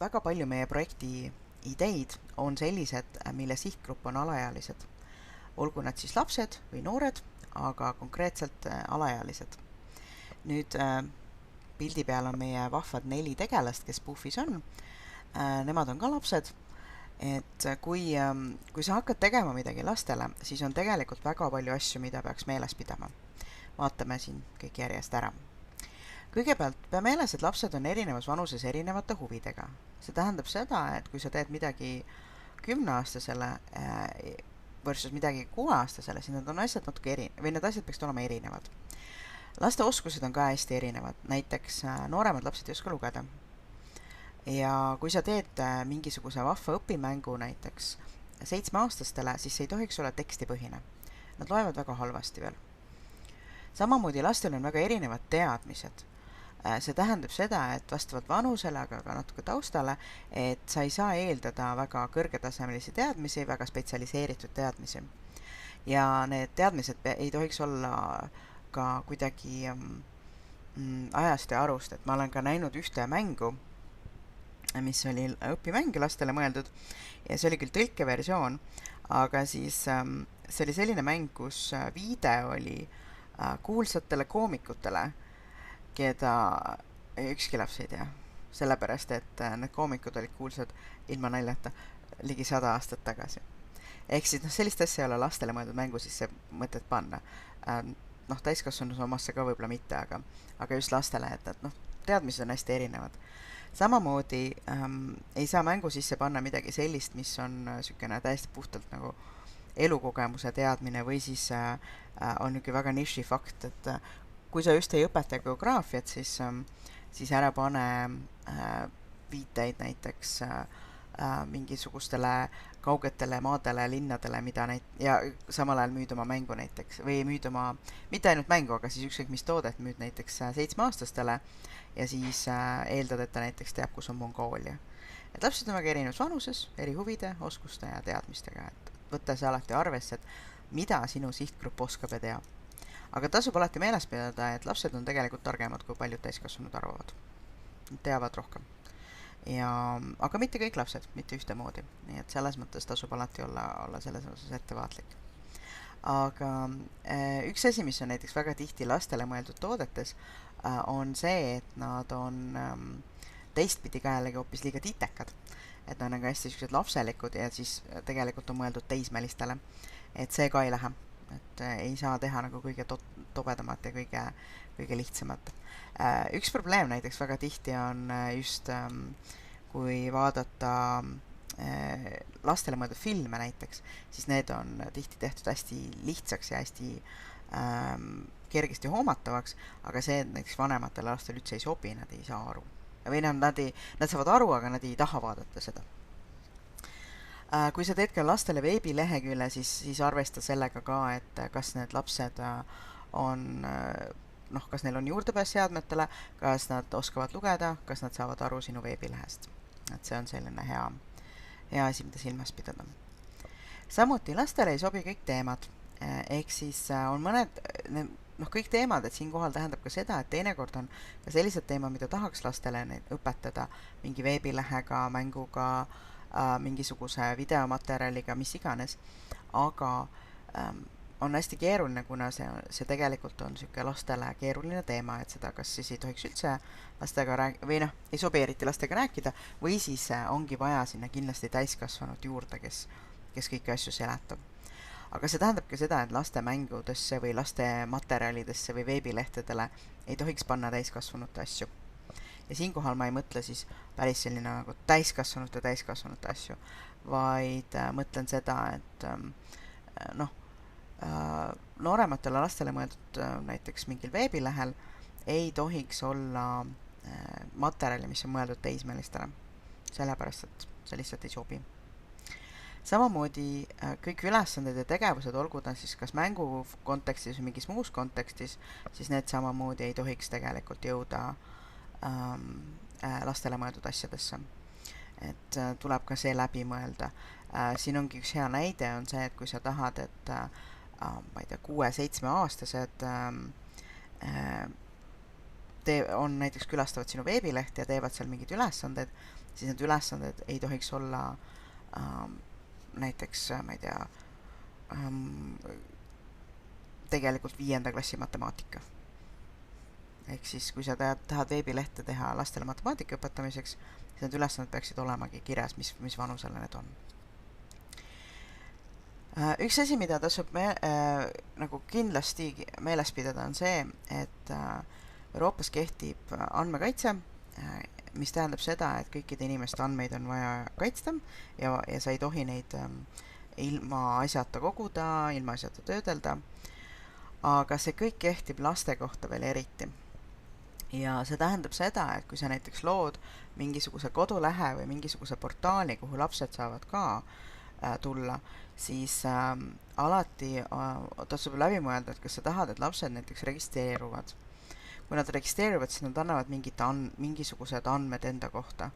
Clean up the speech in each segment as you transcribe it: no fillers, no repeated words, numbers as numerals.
väga palju meie projekti ideid on sellised, mille sihtgrupp on alaealised. Olgu nad siis lapsed või noored, aga konkreetselt alaealised. Nüüd pildi peal on meie vahvad 4 tegelast, kes puhvis on. Nemad on ka lapsed. Et kui sa hakkad tegema midagi lastele, siis on tegelikult väga palju asju, mida peaks meeles pidama. Vaatame siin kõik järjest ära. Kõigepealt pea meeles, et lapsed on erinevas vanuses erinevate huvidega. See tähendab seda, et kui sa teed midagi 10-aastasele versus midagi 6-aastasele, siis need on asjad natuke või need asjad peaksid olema erinevad. Laste oskused on ka hästi erinevad. Näiteks nooremad lapsed ei oska lugeda. Ja kui sa teed mingisuguse vahva õpimängu näiteks 7-aastastele, siis see ei tohiks olla tekstipõhine. Nad loevad väga halvasti veel. Samamoodi lastel on väga erinevad teadmised. See tähendab seda, et vastavalt vanusele, aga ka natuke taustale, et sa ei saa eeldada väga kõrgetasemelisi teadmisi, väga spetsialiseeritud teadmisi. Ja need teadmised ei tohiks olla ka kuidagi ajast ja arust, et ma olen ka näinud ühte mängu, mis oli õpimäng lastele mõeldud ja see oli küll tõlkeversioon, aga siis see oli selline mäng, kus viide oli kuulsatele koomikutele, keda ükski laps ei tea, sellepärast, et need koomikud olid kuulsad ilma naljata ligi 100 aastat tagasi. Ehk siis sellist asja ei ole lastele mõeldud mängu sisse mõtet panna. Täiskasvanud omasse ka võib-olla mitte, aga just lastele, et teadmised on hästi erinevad. Samamoodi ei saa mängu sisse panna midagi sellist, mis on sükene täiesti puhtalt nagu elukogemuse teadmine või siis on niisugune väga niši fakt, et kui sa just ei õpeta geograafiat, siis ära pane viiteid näiteks mingisugustele kaugetele maadele, linnadele, ja samal ajal müüd oma mängu näiteks, või müüd oma, mitte ainult mängu, aga siis ükskõik mis toodet müüd näiteks 7-aastastele ja siis eeldad, et ta näiteks teab, kus on Mongoolia. Et lapsed on väga erinevas vanuses, eri huvide, oskuste ja teadmistega, et võtta see alati arvesse, et mida sinu sihtgrupp oskab ja teab. Aga tasub alati meeles pidada, et lapsed on tegelikult targemad, kui paljud täiskasvanud arvavad. Nad teavad rohkem. Aga mitte kõik lapsed, mitte ühtemoodi. Nii et selles mõttes tasub alati olla selles osas ettevaatlik. Aga üks asi, mis on näiteks väga tihti lastele mõeldud toodetes, on see, et nad on teistpidi ka jällegi hoopis liiga titekad. Et nad on ka hästi sellised lapselikud ja siis tegelikult on mõeldud teismelistele. Et see ka ei lähe. Et ei saa teha nagu kõige tobedamat ja kõige lihtsamat. Üks probleem näiteks väga tihti on just, kui vaadata lastele mõeldud filme näiteks, siis need on tihti tehtud hästi lihtsaks ja hästi kergesti hoomatavaks, aga see näiteks vanematele lastel üldse ei sobi, nad ei saa aru. Või nad saavad aru, aga nad ei taha vaadata seda. Kui sa teed ka lastele veebilehekülje, siis arvesta sellega ka, et kas need lapsed on, kas neil on juurdepääs seadmetele, kas nad oskavad lugeda, kas nad saavad aru sinu veebilehest. Et see on selline hea asi, mida silmas pidada. Samuti lastele ei sobi kõik teemad. Ehk siis on mõned, kõik teemad, et siinkohal tähendab ka seda, et teinekord on ka sellised teemad, mida tahaks lastele õpetada mingi veebilehega, mänguga, mingisuguse videomaterjaliga, mis iganes, aga on hästi keeruline, kuna see tegelikult on selline lastele keeruline teema, et seda kas siis ei tohiks üldse lastega või ei sobi eriti lastega rääkida, või siis ongi vaja sinna kindlasti täiskasvanud juurde, kes kõiki asju seletab. Aga see tähendab ka seda, et laste mängudesse või laste materjalidesse või veebilehtedele ei tohiks panna täiskasvanute asju. Ja siinkohal ma ei mõtle siis päris selline nagu täiskasvanute asju, vaid mõtlen seda, et noorematele lastele mõeldud näiteks mingil veebilehel ei tohiks olla materjali, mis on mõeldud teismelistele, sellepärast, et see lihtsalt ei sobi. Samamoodi kõik ülesanded ja tegevused, olgu ta siis kas mängu kontekstis või mingis muus kontekstis, siis need samamoodi ei tohiks tegelikult jõuda lastele mõeldud asjadesse. Et tuleb ka see läbi mõelda. Siin ongi üks hea näide on see, et kui sa tahad, et ma ei tea, 6-7 aastased on näiteks külastavad sinu veebilehti ja teevad seal mingid ülesanded, siis need ülesanded ei tohiks olla näiteks, ma ei tea, tegelikult 5. klassi matemaatika. Ehk siis, kui sa tahad veebilehte teha lastele matemaatika õpetamiseks, siis need ülesanded peaksid olemagi kirjas, mis vanusele need on. Üks asi, mida tasub nagu kindlasti meeles pidada, on see, et Euroopas kehtib andmekaitse, mis tähendab seda, et kõikide inimeste andmeid on vaja kaitsta ja sa ei tohi neid ilma asjata koguda, ilma asjata töödelda, aga see kõik kehtib laste kohta veel eriti. Ja see tähendab seda, et kui sa näiteks lood mingisuguse kodulehe või mingisuguse portaali, kuhu lapsed saavad ka tulla, siis alati tasub läbi mõelda, et kas sa tahad, et lapsed näiteks registreeruvad. Kui nad registreeruvad, siis nad annavad mingisugused andmed enda kohta.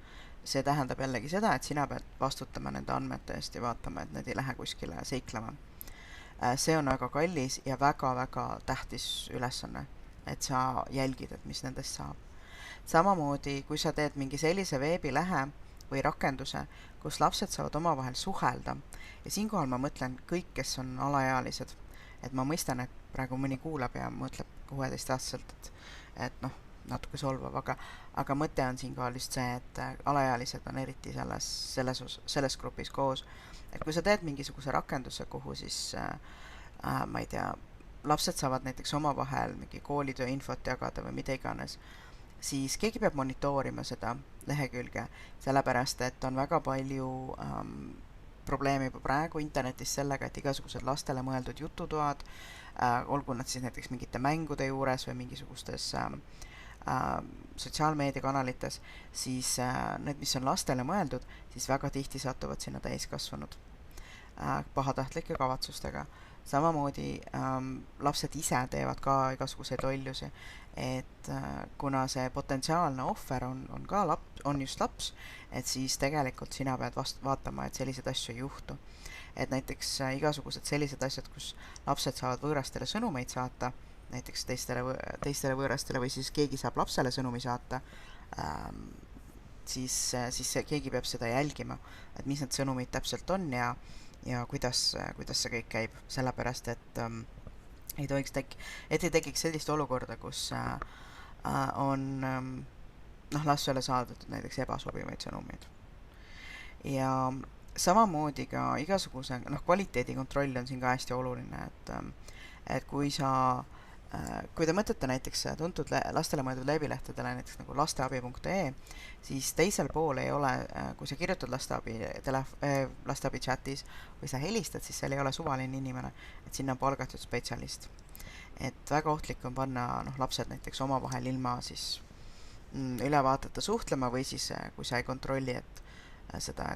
See tähendab jällegi seda, et sina pead vastutama nende andmete eest ja vaatama, et need ei lähe kuskile seiklema. See on väga kallis ja väga-väga tähtis ülesanne, et sa jälgid, et mis nendest saab. Samamoodi, kui sa teed mingi sellise veebilehe või rakenduse, kus lapsed saavad omavahel suhelda, ja siinkohal ma mõtlen kõik, kes on alaealised, et ma mõistan, et praegu mõni kuulab ja mõtleb 16-aastaselt, et noh, natuke solvav, aga mõte on siinkohal just see, et alaealised on eriti selles grupis koos, et kui sa teed mingisuguse rakenduse, kuhu siis ma ei tea, lapsed saavad näiteks omavahel mingi koolitöö infot jagada või mida iganes, siis keegi peab monitoorima seda lehekülge, sellepärast et on väga palju probleemi juba praegu internetis sellega, et igasugused lastele mõeldud jututoad, olgu nad siis näiteks mingite mängude juures või mingisugustes sotsiaalmeediakanalites, siis need, mis on lastele mõeldud, siis väga tihti satuvad sinna täiskasvanud pahatahtlike kavatsustega. Samamoodi lapsed ise teevad ka igasuguseid lollusi, et kuna see potentsiaalne ohver on ka on just laps, et siis tegelikult sina pead vaatama, et selliseid asju ei juhtu. Et näiteks igasugused sellised asjad, kus lapsed saavad võõrastele sõnumeid saata, näiteks teistele võõrastele või siis keegi saab lapsele sõnumi saata, siis keegi peab seda jälgima, et mis need sõnumid täpselt on ja kuidas see kõik käib, sellepärast et ei tekiks sellist olukorda, kus on lapsele saadud näiteks ebasobivaid sõnumeid. Ja samamoodi ka igasuguse kvaliteedikontroll on siin ka hästi oluline, et kui te mõtlete näiteks tuntud lastele mõeldud veebilehtedele, näiteks nagu lasteabi.ee, siis teisel pool ei ole, kui sa kirjutad lasteabi chatis või sa helistad, siis seal ei ole suvaline inimene, et sinna on palgatud spetsialist. Et väga ohtlik on panna lapsed näiteks omavahel ilma siis ülevaateta suhtlema või siis kui sa ei kontrolli, et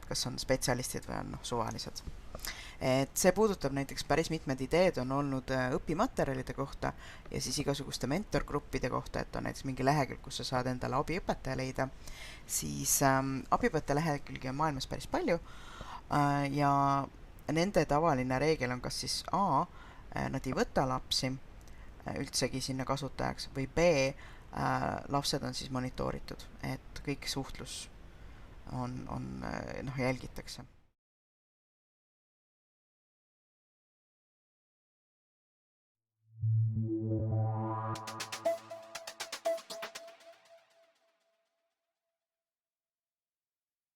kas on spetsialistid või on suvalised. Et see puudutab näiteks päris mitmed ideed on olnud õpimaterjalide kohta ja siis igasuguste mentorgruppide kohta, et on näiteks mingi lehekülg, kus sa saad endale abiõpetaja leida, siis abiõpetaja lehekülgi on maailmas päris palju ja nende tavaline reegel on kas siis A, nad ei võta lapsi üldsegi sinna kasutajaks või B, lapsed on siis monitooritud, et kõik suhtlus jälgitakse.